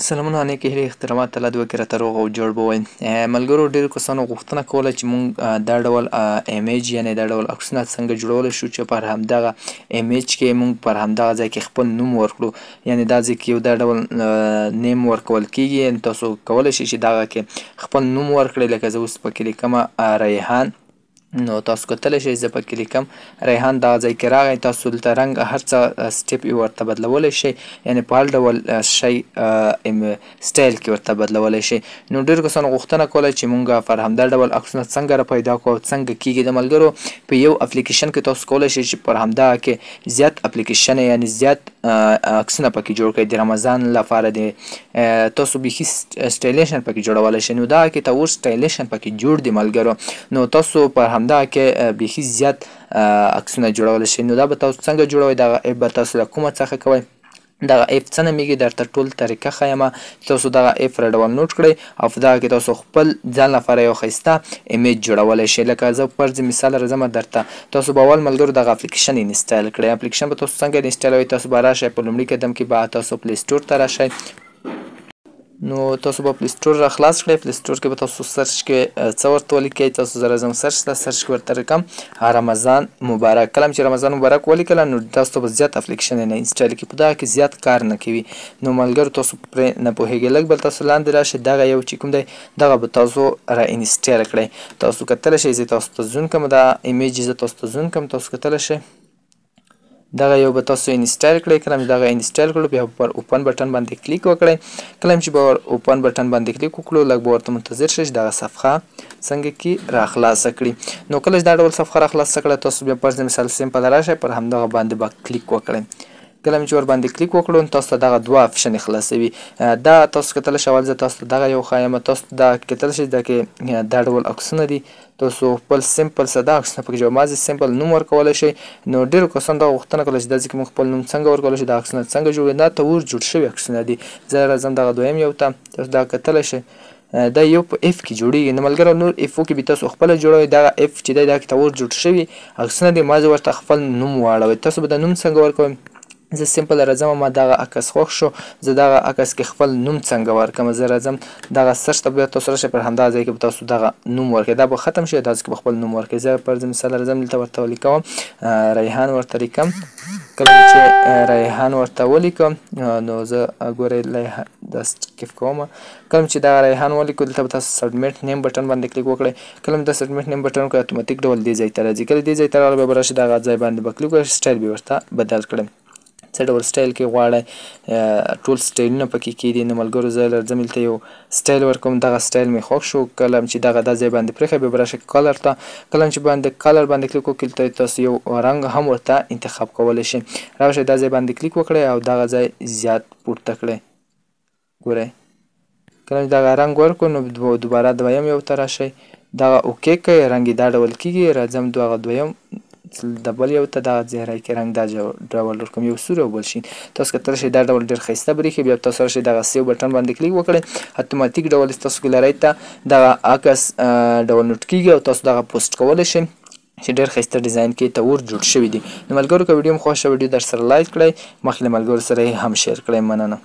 سلامونه نیکې هیلې احترامات الله دې وکړي راته روغ او جوړ به وای. ملګرو ډېرو کسانو غوښتنه کوله چې مونږ دا ډول ایمیج یعنې دا ډول عکسونه څنګه جوړولی شو چې پر همدغه ایمیج کې مونږ پر همدغه ځای کې خپل نوم ورکړو، یعنې دا ځای کې یو دا ډول نیم ورکول کېږي، یعنې تاسو کولی شئ چې دغه کې خپل نوم ورکړئ. لکه زه اوس پکې لیکمه ریحان، نو تاسو کتلی شئ زه پکې لیکم ریحان. دغه ځای کې راغی، تاسو دلته رنګ هر څه سټیپ یې ورته بدلولی شئ، یعنې په هر ډول شی سټایل کې ورته بدلولی شئ. نو ډېرو کسانو غوښتنه کوله چې مونږ پر همدا ډول عکسونه څنګه را پیدا کړو او څنګه کېږي. د ملګرو په یو اپلیکیشن کې تاسو کولی شئ چې پر همدغه کې زیات اپلیکیشن یعنې زیات عکسونه پکې جوړ کړئ. د رمضان لپاره د تاسو بیخي سټایلیشن پکې جوړولی شئ، نو دغه کې ته اوس سټایلیشن پکې جوړ دی ملګرو. نو تاسو پر همدغه کې بیخي زیات عکسونه جوړولی شئ. نو دا به تاسو څنګه جوړوئ، دغه ایپ به تاسو له کومه څخه کوئ. دغه ایپ څه نومیږي، درته ټول طریقه ښیمه. تاسو دغه ایپ را ډاونلوډ کړئ او په دغه کې تاسو خپل ځان لپاره یو ښایسته ایمیج جوړولی شئ. لکه زه فرض مثال راځم درته، تاسو به اول ملګرو دغه اپلیکیشن انسټال کړئ. اپلیکیشن به تاسو څنګه انسټالوئ، تاسو به راشئ په لومړي قدم کې به تاسو پلی سټور ته راشئ. نو تاسو به پلی سټور را خلاص کړئ. پلی سټور کې به تاسو سرچ کې څه ورته ولیکئ. تاسو زه راځم سرچ ته، سرچ کې ورته لیکم رمضان مبارک. کله چې رمضان مبارک ولیکله نو تاسو به زیات اپلیکیشن نه انسټال کړي، په دغه کې زیات کار نه کوي. نو ملګرو تاسو پرې نه پوهېږئ، لږ بل تاسو لاندې راشئ، دغه یو چې کوم دی دغه به تاسو را انسټال کړئ. تاسو کتلی شئ زه تاسو ته زون کوم، دا ایمیج زه تاسو ته زون کوم، تاسو کتلی شئ دغه یو به تاسو انسټال کړئ. کله چې دغه انسټال کړو بیا پر اوپن بټن باندې کلیک وکړئ. کله چې به اوپن بټن باندې کلیک وکړو لږ به ورته منتظر شئ چې دغه صفحه څنګه کې را خلاصه کړي. نو کله چې دا ډول صفحه را خلاصه کړه تاسو بیا فرض مثال سمپل راشئ، پر همدغه باندې به کلیک وکړئ. کله چې ور باندې کلیک وکړو نو تاسو ته دغه دوه آپشن خلاصوي. دا تاسو کتلی شئ، اول زه تاسو ته دغه یو ښیم، تاسو دا کتلی شئ دا کې دا ډول عکسونه دي. تاسو خپل سمپل ساده عکسونه پکې جوړ مازې سمپل نوم ورکولی شئ. نو ډېرو کسانو دغه غوښتنه کوله چې دا ځای کې موږ خپل نوم څنګه ورکولی شو، دا عکسونه څنګه جوړوي. دا ته ور جوړ شوي عکسونه دي. زه راځم دغه دویم یو ته، تاسو دا کتلی شئ دا یو په اف کې جوړیږي. نو ملګرو نور افو کې به تاسو خپله جوړوئ. دغه اف چې دی دا کې ته ور جوړ شوي عکسونه دي، ما زه ورته خپل نوم واړوئ. تاسو به د نوم څنګه ورکوئ، زه سمپل راځم، ما دغه عکس خوښ شو، زه دغه عکس کې خپل نوم څنګه ورکړم. زه راځم دغه سرچ ته بیا تاسو راشئ، پر همدغه ځای کې به تاسو دغه نوم ورکړئ. دا به ختم شي، داسې کې به خپل نوم ورکړئ. زه فرض مثال راځم دلته ورته ولیکم ریحان ورته لیکم. کله چې ریحان ورته ولیکم نو زه ګورئ دا سکیپ کوم. کله چې دغه ریحان ولیکو دلته به تاسو سبمیټ نیم بټن باندې کلیک وکړئ. کله چې د سبمیټ نیم بټن وکړئ اتوماتیک ډول دې ځای ته راځي. کله دې ځای ته راغلی بیا به راشئ دغه ځای باندې به کلیک وکړئ، سټایل به ورته بدل کړئ. څه ډول سټایل کې غواړئ، ټول سټایلونه پکې کېدي. نو ملګرو زه راځم دلته یو سټایل ورکوم، دغه سټایل مې خوښ شو. کله چې دغه دا ځای باندې پرېښی بیا به راشئ کلر ته. کله چې باندې کلر باندې کلیک وکړئ تاسو یو رنګ هم ورته انتخاب کولی شئ. راشئ دا ځای باندې کلیک وکړئ او دغه ځای زیات پورته کړئ. ګورئ کله چې دغه رنګ ورکړو نو دوباره دویم یو ته راشئ، دغه اوکې کړئ، رنګ یې دا ډول کېږي. راځم دغه دویم د بل یو ته دغه ځای کې رنګ دا ډول ورکوم، یو سور او بل شین. تاسو کتلی شئ دا ډول ډېر ښایسته برېښي. بیا تاسو راشئ دغه سیو بټن باندې کلیک وکړئ، اتوماتیک ډول ستاسو ګلرۍ ته دغه عکس ډاونلوډ کېږي او تاسو دغه پوسټ کولی شئ چې ډېر ښایسته ډیزاین کې ته ور جوړ شوي دي. نو ملګرو که ویډیو مو خوښ ویډیو در سره لایک کړئ، مخکې له ملګرو سره یې هم شیر کړئ. مننه.